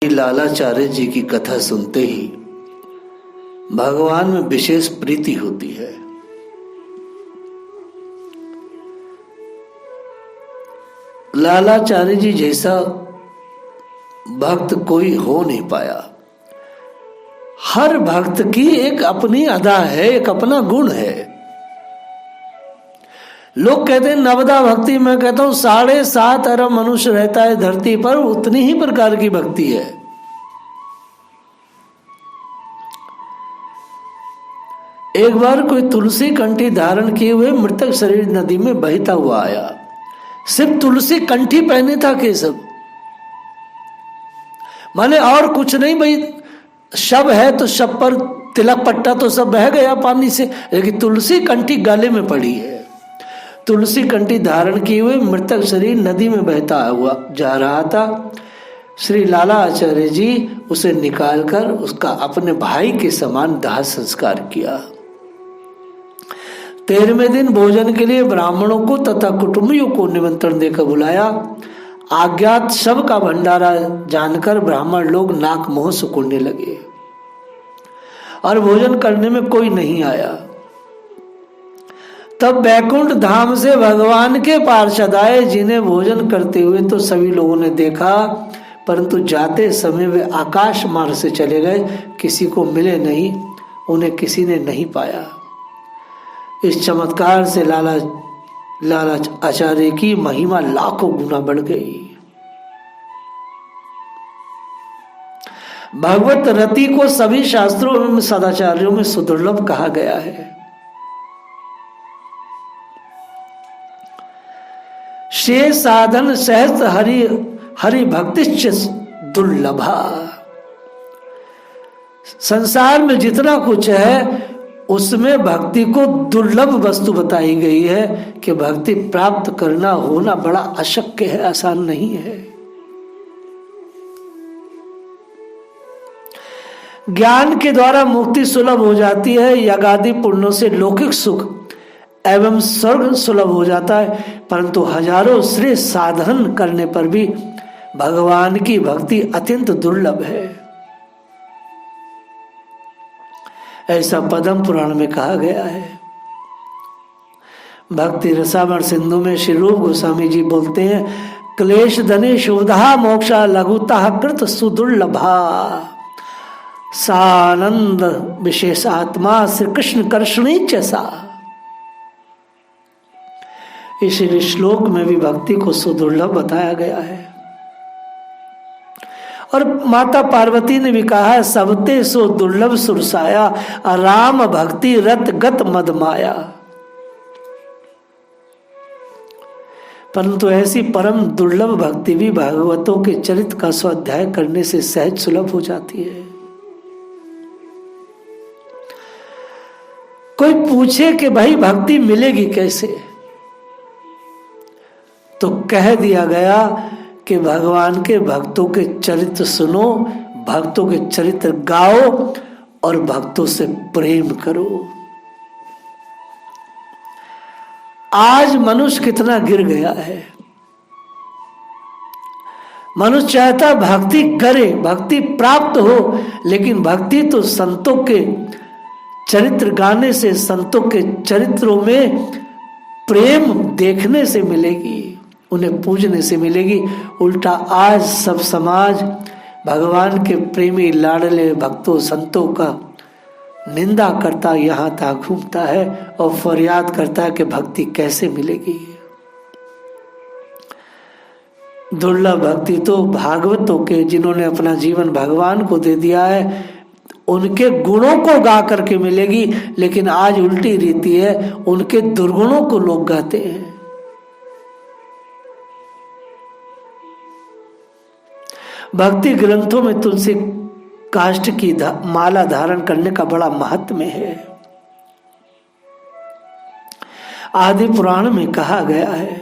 लालाचार्य जी की कथा सुनते ही भगवान में विशेष प्रीति होती है। लालाचार्य जी जैसा भक्त कोई हो नहीं पाया। हर भक्त की एक अपनी अदा है, एक अपना गुण है। लोग कहते हैं नवदा भक्ति, मैं कहता हूं 7.5 अरब मनुष्य रहता है धरती पर, उतनी ही प्रकार की भक्ति है। एक बार कोई तुलसी कंठी धारण किए हुए मृतक शरीर नदी में बहता हुआ आया। सिर्फ तुलसी कंठी पहने था केशव, माने और कुछ नहीं। भाई शव है तो शव पर तिलक पट्टा तो सब बह गया पानी से, लेकिन तुलसी कंठी गले में पड़ी है। तुलसी कंठी धारण किए हुए मृतक शरीर नदी में बहता हुआ जा रहा था। श्री लालाचार्य जी उसे निकालकर उसका अपने भाई के समान दाह संस्कार किया। 13वें दिन भोजन के लिए ब्राह्मणों को तथा कुटुंबियों को निमंत्रण देकर बुलाया। अज्ञात शव का भंडारा जानकर ब्राह्मण लोग नाक मुंह सुकुड़ने लगे और भोजन करने में कोई नहीं आया। तब बैकुंठ धाम से भगवान के पार्षद आए, जिन्हें भोजन करते हुए तो सभी लोगों ने देखा, परंतु जाते समय वे आकाश मार्ग से चले गए, किसी को मिले नहीं, उन्हें किसी ने नहीं पाया। इस चमत्कार से लाला आचार्य की महिमा लाखों गुना बढ़ गई। भगवत रति को सभी शास्त्रों में सदाचार्यों में सुदुर्लभ कहा गया है। शे साधन सहस्त हरि भक्तिश्च दुर्लभा। संसार में जितना कुछ है उसमें भक्ति को दुर्लभ वस्तु बताई गई है कि भक्ति प्राप्त करना होना बड़ा अशक्य है, आसान नहीं है। ज्ञान के द्वारा मुक्ति सुलभ हो जाती है, यज्ञादि पुण्यों से लौकिक सुख एवं स्वर्ग सुलभ हो जाता है, परंतु हजारों श्रेष्ठ साधन करने पर भी भगवान की भक्ति अत्यंत दुर्लभ है। ऐसा पद्म पुराण में कहा गया है। भक्ति रसामृत सिंधु में श्री रूप गोस्वामी जी बोलते हैं, क्लेश धने शोधा मोक्षा लघुता कृत सुदुर्लभा, सानंद विशेष आत्मा श्री कृष्ण कर्षणी चा। इसीलिए श्लोक में भी भक्ति को सुदुर्लभ बताया गया है। और माता पार्वती ने भी कहा है, सबते सो दुर्लभ सुरसाया, राम भक्ति रत गत मदमाया। परंतु ऐसी परम दुर्लभ भक्ति भी भागवतों के चरित्र का स्वाध्याय करने से सहज सुलभ हो जाती है। कोई पूछे कि भाई भक्ति मिलेगी कैसे, तो कह दिया गया कि भगवान के भक्तों के चरित्र सुनो, भक्तों के चरित्र गाओ और भक्तों से प्रेम करो। आज मनुष्य कितना गिर गया है। मनुष्य चाहता भक्ति करे, भक्ति प्राप्त हो, लेकिन भक्ति तो संतों के चरित्र गाने से, संतों के चरित्रों में प्रेम देखने से मिलेगी, उन्हें पूजने से मिलेगी। उल्टा आज सब समाज भगवान के प्रेमी लाडले भक्तों संतों का निंदा करता यहां तक घूमता है और फरियाद करता है कि भक्ति कैसे मिलेगी। दुर्लभ भक्ति तो भागवतों के, जिन्होंने अपना जीवन भगवान को दे दिया है, उनके गुणों को गा करके मिलेगी। लेकिन आज उल्टी रीति है, उनके दुर्गुणों को लोग गाते हैं। भक्ति ग्रंथों में तुलसी काष्ठ की माला धारण करने का बड़ा महत्व है। आदि पुराण में कहा गया है,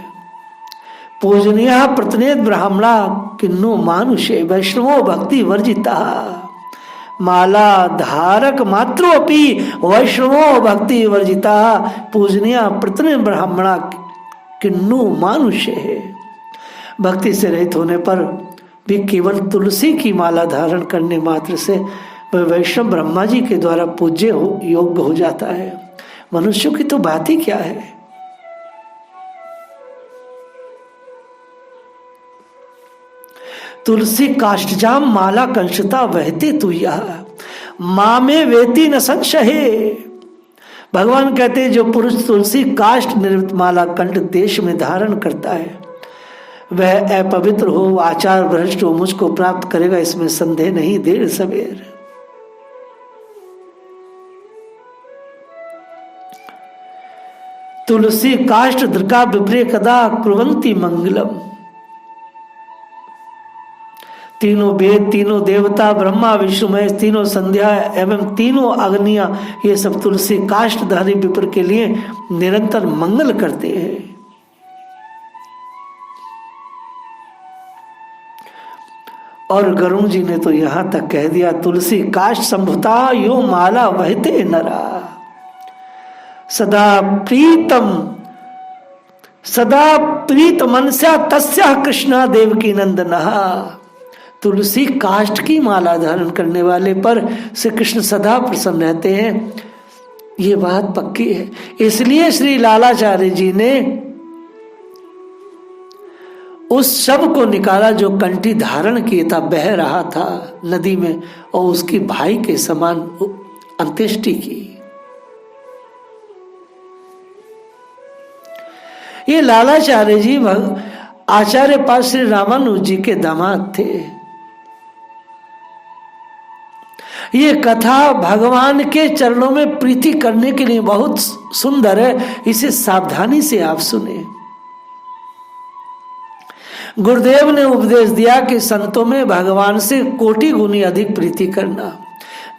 पूजनीय प्रतिनेत ब्राह्मणा किन्नु मानुषे वैष्णवो भक्ति वर्जिता, माला धारक मात्रोपि वैष्णवो भक्ति वर्जिता, पूजनीय प्रतिनेत ब्राह्मणा किन्नु मानुषे। भक्ति से रहित होने पर भी केवल तुलसी की माला धारण करने मात्र से वह वैष्णव ब्रह्मा जी के द्वारा पूज्य योग्य हो जाता है। मनुष्यों की तो बात ही क्या है। तुलसी काष्ठजाम माला कंशता वहते तू यह माँ में वेती न संशय। भगवान कहते हैं जो पुरुष तुलसी काष्ठ निर्मित माला कंठ देश में धारण करता है वह अपवित्र हो, आचार भ्रष्ट हो, मुझको प्राप्त करेगा, इसमें संदेह नहीं। देर सवेर तुलसी काष्ठ दृका विप्रे कदा कुर्वन्ति मंगलम। तीनों वेद, तीनों देवता, ब्रह्मा विष्णु महेश, तीनों संध्या एवं तीनों अग्नियां, ये सब तुलसी काष्ठधारी विप्र के लिए निरंतर मंगल करते हैं। और गरुण जी ने तो यहां तक कह दिया, तुलसी काष्ठ संभुता यो माला वहते नरा सदा प्रीत मनस्या तस्या कृष्णा देवकी नंदनहा। तुलसी काष्ठ की माला धारण करने वाले पर श्री कृष्ण सदा प्रसन्न रहते हैं, ये बात पक्की है। इसलिए श्री लालाचार्य जी ने उस शव को निकाला जो कंठी धारण किया था, बह रहा था नदी में, और उसकी भाई के समान अंत्येष्टि की। ये लालाचार्य जी आचार्य पास श्री रामानुज जी के दामाद थे। ये कथा भगवान के चरणों में प्रीति करने के लिए बहुत सुंदर है, इसे सावधानी से आप सुने। गुरुदेव ने उपदेश दिया कि संतों में भगवान से कोटि गुनी अधिक प्रीति करना।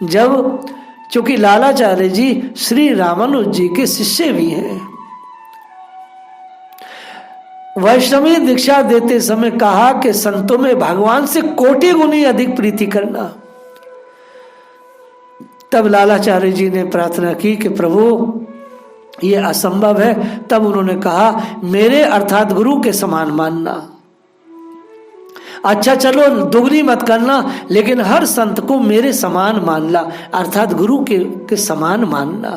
जब चूंकि लालाचार्य जी श्री रामानुज जी के शिष्य भी हैं, वैष्णवी दीक्षा देते समय कहा कि संतों में भगवान से कोटि गुनी अधिक प्रीति करना। तब लालाचार्य जी ने प्रार्थना की कि प्रभु ये असंभव है। तब उन्होंने कहा मेरे अर्थात गुरु के समान मानना। अच्छा चलो दुगनी मत करना, लेकिन हर संत को मेरे समान मानना, अर्थात गुरु के समान मानना।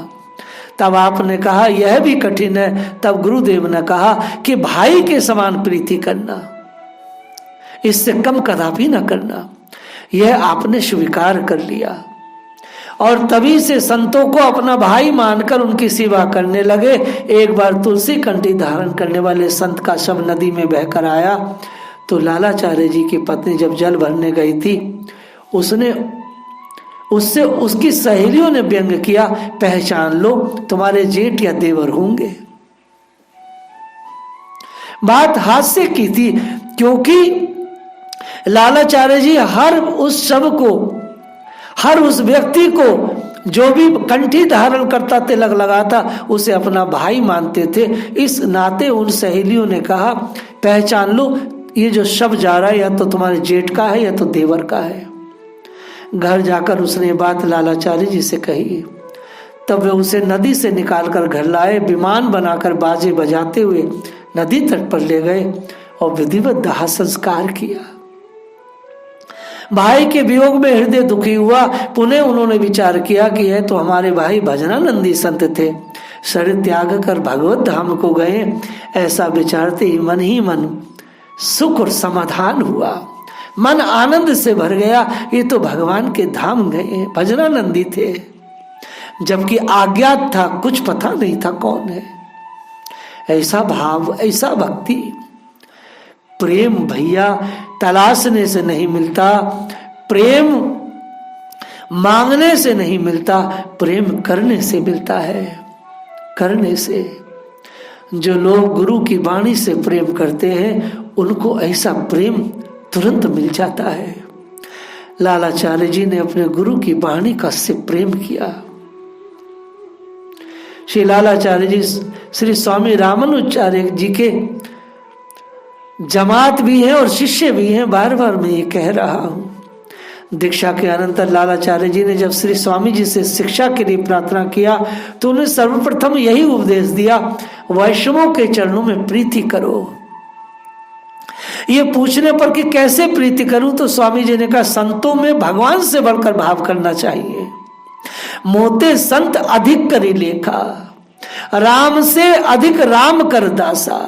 तब आपने कहा यह भी कठिन है। तब गुरुदेव ने कहा कि भाई के समान प्रीति करना, इससे कम कदापि न करना। यह आपने स्वीकार कर लिया और तभी से संतों को अपना भाई मानकर उनकी सेवा करने लगे। एक बार तुलसी कंठी धारण करने वाले संत का शव नदी में बहकर आया तो लालाचार्य जी की पत्नी जब जल भरने गई थी, उससे उसकी सहेलियों ने व्यंग किया, पहचान लो तुम्हारे जेठ या देवर होंगे। बात हास्य की थी, क्योंकि लालाचार्य जी हर उस शव को, हर उस व्यक्ति को जो भी कंठी धारण करता तिलक लगाता उसे अपना भाई मानते थे। इस नाते उन सहेलियों ने कहा पहचान लो ये जो शव जा रहा है या तो तुम्हारे जेठ का है या तो देवर का है। घर जाकर उसने बात लालाचार्य जी से कही। तब वे उसे नदी से निकालकर घर लाए, विमान बनाकर बाजे बजाते हुए नदी तट पर ले गए और विधिवत दाह संस्कार किया। भाई के वियोग में हृदय दुखी हुआ। पुनः उन्होंने विचार किया कि यह तो हमारे भाई भजनानंदी संत थे, शरीर त्याग कर भगवत धाम को गए। ऐसा विचारते ही मन सुख और समाधान हुआ, मन आनंद से भर गया। ये तो भगवान के धाम गए, भजनानंदी थे, जबकि अज्ञात था, कुछ पता नहीं था कौन है। ऐसा भाव, ऐसा भक्ति, प्रेम भैया तलाशने से नहीं मिलता, प्रेम मांगने से नहीं मिलता, प्रेम करने से मिलता है। करने से जो लोग गुरु की वाणी से प्रेम करते हैं उनको ऐसा प्रेम तुरंत मिल जाता है। लालाचार्य जी ने अपने गुरु की वाणी का से प्रेम किया। श्री लालाचार्य जी श्री स्वामी रामानुजाचार्य जी के जमात भी हैं और शिष्य भी हैं। बार बार मैं ये कह रहा हूं। दीक्षा के अनंतर लालाचार्य जी ने जब श्री स्वामी जी से शिक्षा के लिए प्रार्थना किया तो उन्हें सर्वप्रथम यही उपदेश दिया, वैष्णवों के चरणों में प्रीति करो। ये पूछने पर कि कैसे प्रीति करूं, तो स्वामी जी ने कहा संतों में भगवान से बढ़कर भाव करना चाहिए। मोते संत अधिक करी लेखा, राम से अधिक राम कर दासा,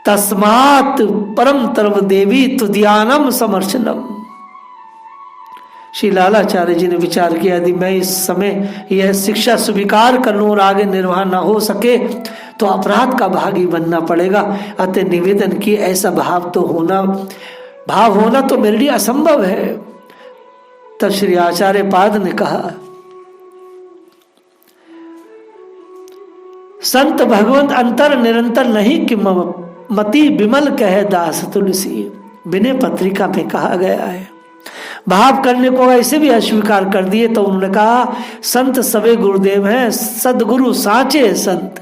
तस्मात् परम तरव देवी तुद्यानम समर्चनम। श्री लालाचार्य जी ने विचार किया, यदि मैं इस समय यह शिक्षा स्वीकार कर लूं और आगे निर्वाह न हो सके तो अपराध का भागी बनना पड़ेगा। अतः निवेदन किए ऐसा भाव होना तो मेरे लिए असंभव है। तब श्री आचार्य पाद ने कहा, संत भगवंत अंतर निरंतर नहीं कि मति विमल कहे दास तुलसी, विनय पत्रिका में कहा गया है। भाव करने को ऐसे भी अस्वीकार कर दिए तो उन्होंने कहा संत सवे गुरुदेव हैं, सदगुरु साचे संत।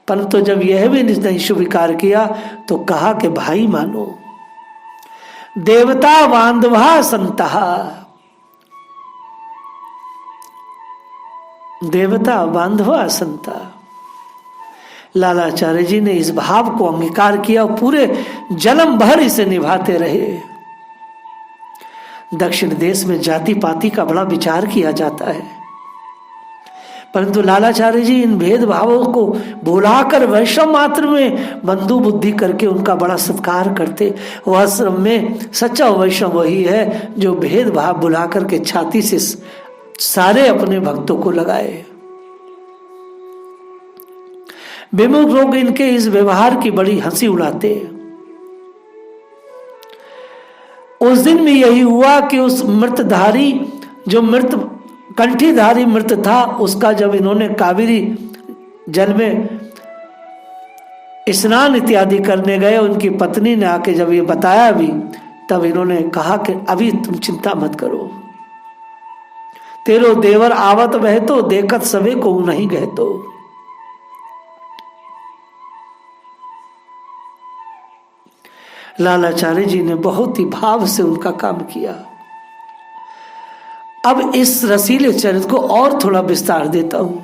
परंतु जब यह भी नहीं स्वीकार किया तो कहा कि भाई मानो, देवता बांधवा संतहा, देवता बांधवा संता। लालाचार्य जी ने इस भाव को अंगीकार किया और पूरे जन्म भर इसे निभाते रहे। दक्षिण देश में जाति पाति का बड़ा विचार किया जाता है, परंतु लालाचार्य जी इन भेदभावों को भुलाकर वैष्णव मात्र में बंधु बुद्धि करके उनका बड़ा सत्कार करते। वह आश्रम में सच्चा वैष्णव वही है जो भेदभाव भुला करके छाती से सारे अपने भक्तों को लगाए। विमुख लोग इनके इस व्यवहार की बड़ी हंसी उड़ाते। उस दिन भी यही हुआ कि उस मृतधारी जो मृत कंठीधारी मृत था, उसका जब इन्होंने कावेरी जल में स्नान इत्यादि करने गए, उनकी पत्नी ने आके जब ये बताया भी, तब इन्होंने कहा कि अभी तुम चिंता मत करो, तेरो देवर आवत बह तो देखत सवे को नहीं गए। तो लालाचार्य जी ने बहुत ही भाव से उनका काम किया। अब इस रसीले चरित्र को और थोड़ा विस्तार देता हूं।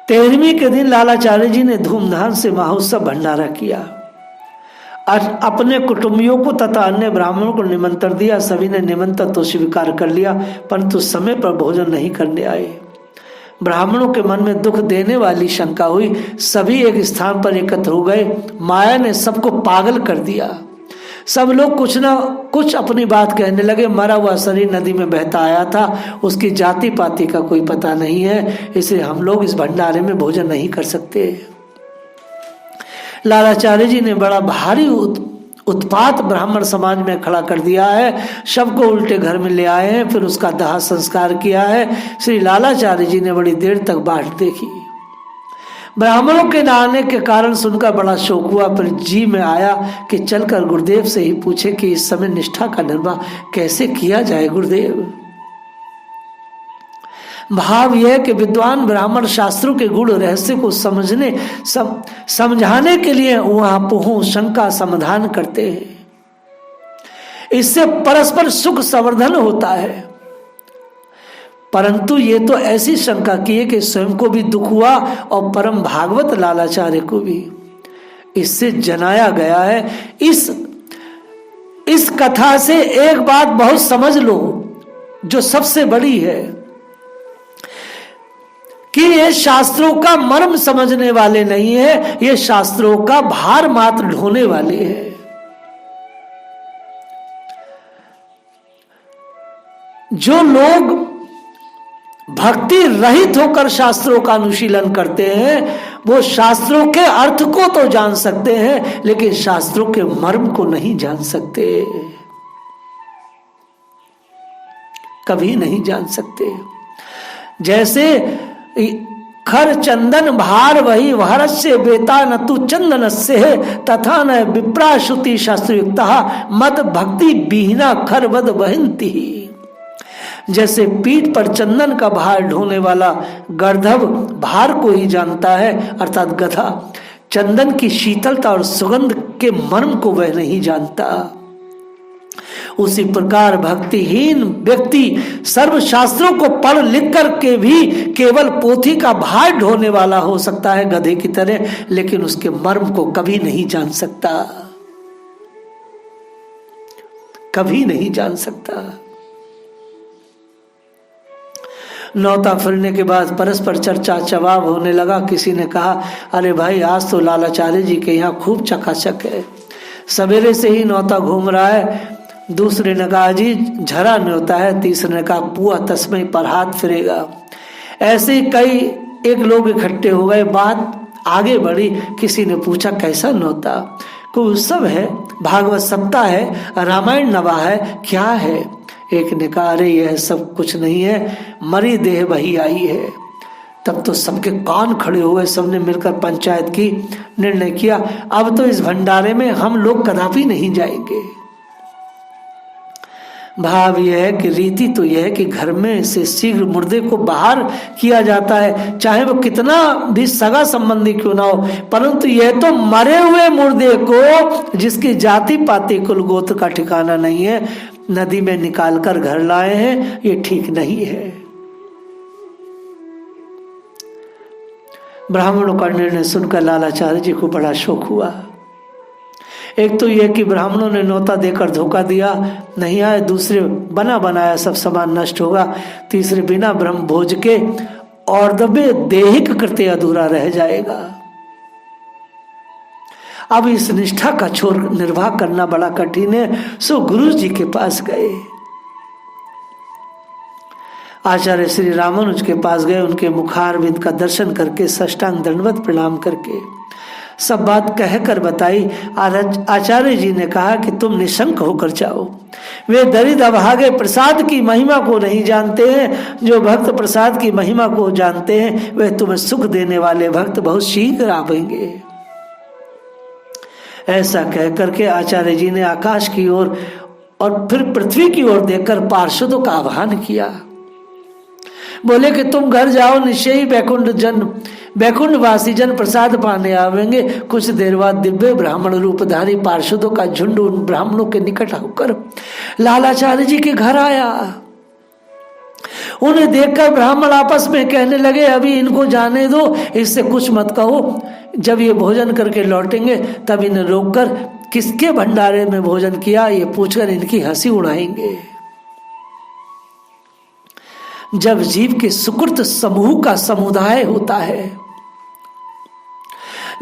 13वीं के दिन लालाचार्य जी ने धूमधाम से महोत्सव भंडारा किया और अपने कुटुंबियों को तथा अन्य ब्राह्मणों को निमंत्रण दिया। सभी ने निमंत्रण तो स्वीकार कर लिया, परंतु समय पर भोजन नहीं करने आए। ब्राह्मणों के मन में दुख देने वाली शंका हुई। सभी एक स्थान पर एकत्र हो गए। माया ने सबको पागल कर दिया। सब लोग कुछ ना कुछ अपनी बात कहने लगे। मरा हुआ शरीर नदी में बहता आया था, उसकी जाति पाति का कोई पता नहीं है, इसलिए हम लोग इस भंडारे में भोजन नहीं कर सकते। लालाचार्य जी ने बड़ा भारी उत्पात ब्राह्मण समाज में खड़ा कर दिया है। सबको उल्टे घर में ले आए हैं, फिर उसका दाह संस्कार किया है। श्री लालाचार्य जी ने बड़ी देर तक बाट देखी। ब्राह्मणों के न आने के कारण सुनकर बड़ा शोक हुआ। फिर जी में आया कि चलकर गुरुदेव से ही पूछे कि इस समय निष्ठा का निर्वाह कैसे किया जाए। गुरुदेव, भाव यह कि विद्वान ब्राह्मण शास्त्रों के गुण रहस्य को समझाने के लिए वहां पहुंच शंका समाधान करते हैं। इससे परस्पर सुख संवर्धन होता है। परंतु ये तो ऐसी शंका की है कि स्वयं को भी दुख हुआ और परम भागवत लालाचार्य को भी। इससे जनाया गया है। इस कथा से एक बात बहुत समझ लो जो सबसे बड़ी है कि ये शास्त्रों का मर्म समझने वाले नहीं है, ये शास्त्रों का भार मात्र ढोने वाले हैं। जो लोग भक्ति रहित होकर शास्त्रों का अनुशीलन करते हैं, वो शास्त्रों के अर्थ को तो जान सकते हैं, लेकिन शास्त्रों के मर्म को नहीं जान सकते, कभी नहीं जान सकते। जैसे खर चंदन भार वही वहरस्य बेता न तु चंदन से तथा न विप्राश्रुति शास्त्रयुक्ता मद भक्ति बीना खर वद वहंती। जैसे पीठ पर चंदन का भार ढोने वाला गर्दभ भार को ही जानता है, अर्थात गधा चंदन की शीतलता और सुगंध के मर्म को वह नहीं जानता। उसी प्रकार भक्तिहीन व्यक्ति सर्व शास्त्रों को पढ़ लिख करके भी केवल पोथी का भार ढोने वाला हो सकता है गधे की तरह, लेकिन उसके मर्म को कभी नहीं जान सकता, कभी नहीं जान सकता। नौता फिरने के बाद परस्पर चर्चा जवाब होने लगा। किसी ने कहा, अरे भाई आज तो लालाचार्य जी के यहाँ खूब चकाचक है, सवेरे से ही नौता घूम रहा है। दूसरे ने कहा, जी झरा न्योता है। तीसरे ने कहा, पुआ तस्मई पर हाथ फिरेगा। ऐसे कई एक लोग इकट्ठे हो गए, बात आगे बढ़ी। किसी ने पूछा, कैसा न्योता? कोई उत्सव है, भागवत सप्ताह है, रामायण नवा है, क्या है? एक ने कहा, अरे यह सब कुछ नहीं है, मरी देह वही आई है। तब तो सबके कान खड़े हो गए, सबने मिलकर पंचायत की, निर्णय किया अब तो इस भंडारे में हम लोग कदापि नहीं जाएंगे। भाव यह है कि रीति तो यह है कि घर में से शीघ्र मुर्दे को बाहर किया जाता है, चाहे वो कितना भी सगा संबंधी क्यों ना हो, परंतु यह तो मरे हुए मुर्दे को, जिसकी जाति पाति कुल गोत्र का ठिकाना नहीं है, नदी में निकालकर घर लाए हैं, ये ठीक नहीं है। ब्राह्मणों का निर्णय सुनकर लालाचार्य जी को बड़ा शोक हुआ। एक तो यह कि ब्राह्मणों ने न्योता देकर धोखा दिया, नहीं आए। दूसरे, बना बनाया सब सामान नष्ट होगा। तीसरे, बिना ब्रह्म भोज के और दबे देहिक कृत्य अधूरा रह जाएगा। अब इस निष्ठा का छोर निर्वाह करना बड़ा कठिन है। सो गुरु जी के पास गए, आचार्य श्री रामानुज के पास गए। उनके मुखारविंद का दर्शन करके साष्टांग दंडवत प्रणाम करके सब बात कहकर बताई। आचार्य जी ने कहा कि तुम निशंक होकर जाओ। वे दरिद्र अभागे प्रसाद की महिमा को नहीं जानते हैं, जो भक्त प्रसाद की महिमा को जानते हैं वे तुम्हें सुख देने वाले भक्त बहुत शीघ्र आवेंगे। ऐसा कह करके आचार्य जी ने आकाश की ओर और फिर पृथ्वी की ओर देखकर पार्षदों का आह्वान किया। बोले कि तुम घर जाओ, निश्चय ही बैकुंठवासी जन प्रसाद पाने आवेंगे। कुछ देर बाद दिव्य ब्राह्मण रूपधारी पार्षदों का झुंड उन ब्राह्मणों के निकट होकर लालाचार्य जी के घर आया। उन्हें देखकर ब्राह्मण आपस में कहने लगे, अभी इनको जाने दो, इससे कुछ मत कहो। जब ये भोजन करके लौटेंगे तब इन्हें रोककर किसके भंडारे में भोजन किया ये पूछकर इनकी हंसी उड़ाएंगे। जब जीव के सुकृत समूह का समुदाय होता है,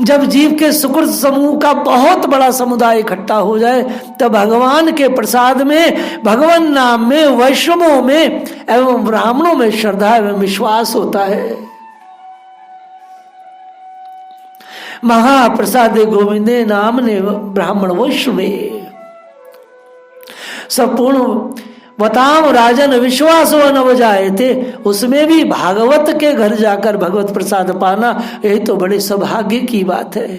जब जीव के सुकृत समूह का बहुत बड़ा समुदाय इकट्ठा हो जाए, तब भगवान के प्रसाद में, भगवान नाम में, वैष्णवों में एवं ब्राह्मणों में श्रद्धा एवं विश्वास होता है। महाप्रसादे गोविंदे नामने ब्राह्मण वैष्णवे संपूर्ण बताम राजन विश्वास न जाए थे। उसमें भी भागवत के घर जाकर भगवत प्रसाद पाना, यही तो बड़े सौभाग्य की बात है।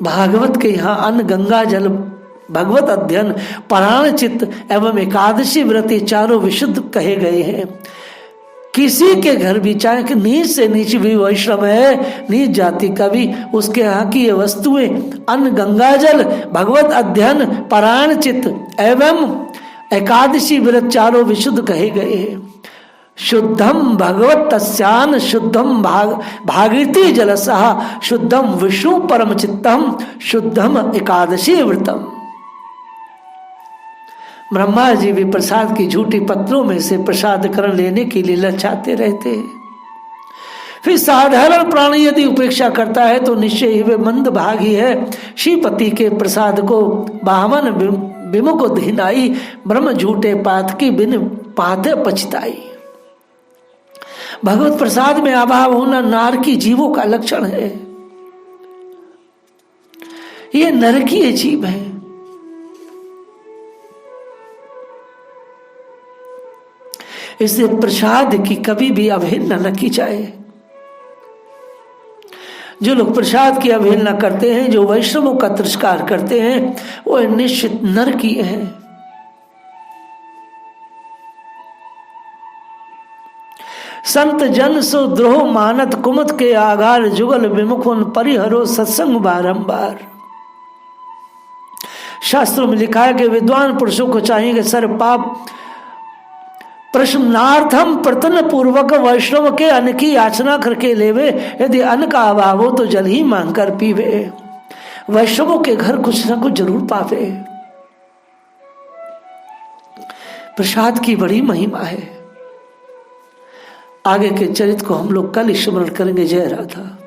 भागवत के यहाँ अन्न, गंगा जल, भगवत अध्ययन, पराण चित्त एवं एकादशी व्रति चारों विशुद्ध कहे गए हैं। किसी के घर भी, चाहे कि नीच से नीच भी वैष्णव है, नीच जाति का भी, उसके यहाँ की ये वस्तुएं अन्न, गंगाजल, भगवत अध्ययन, पारायण चित्त एवं एकादशी व्रत चारों विशुद्ध कहे गए हैं। शुद्धम भगवत तस्यान शुद्धम भागीरथी जलसः शुद्धम विष्णु परम चित्तम शुद्धम एकादशी व्रतम। ब्रह्मा जी भी प्रसाद की झूठी पत्रों में से प्रसाद करण लेने की लीला चाहते रहते हैं। फिर साधारण प्राणी यदि उपेक्षा करता है तो निश्चय ही वे मंद भागी है। श्रीपति के प्रसाद को बामन विमुख धिनाई, ब्रह्म झूठे पात की बिन पाते पछताई। भगवत प्रसाद में अभाव होना नारकी जीवों का लक्षण है। ये नरकीय जीव है। इसलिए प्रसाद की कभी भी अवहेलना न की जाए। जो लोग प्रसाद की अवहेलना करते हैं, जो वैष्णवों का तिरस्कार करते हैं, वो निश्चित नरकीय हैं। संत जन सो द्रोह मानत कुमत के आगार जुगल विमुखुन परिहरो सत्संग बारंबार। शास्त्रों में लिखा है कि विद्वान पुरुषों को चाहिए सर पाप प्रश्नार्थम प्रतन पूर्वक वैष्णव के अन्न की याचना करके लेवे, यदि अन्न का अभाव हो तो जल ही मांग कर पीवे। वैष्णवों के घर कुछ ना कुछ जरूर पावे। प्रसाद की बड़ी महिमा है। आगे के चरित्र को हम लोग कल स्मरण करेंगे। जय राधा।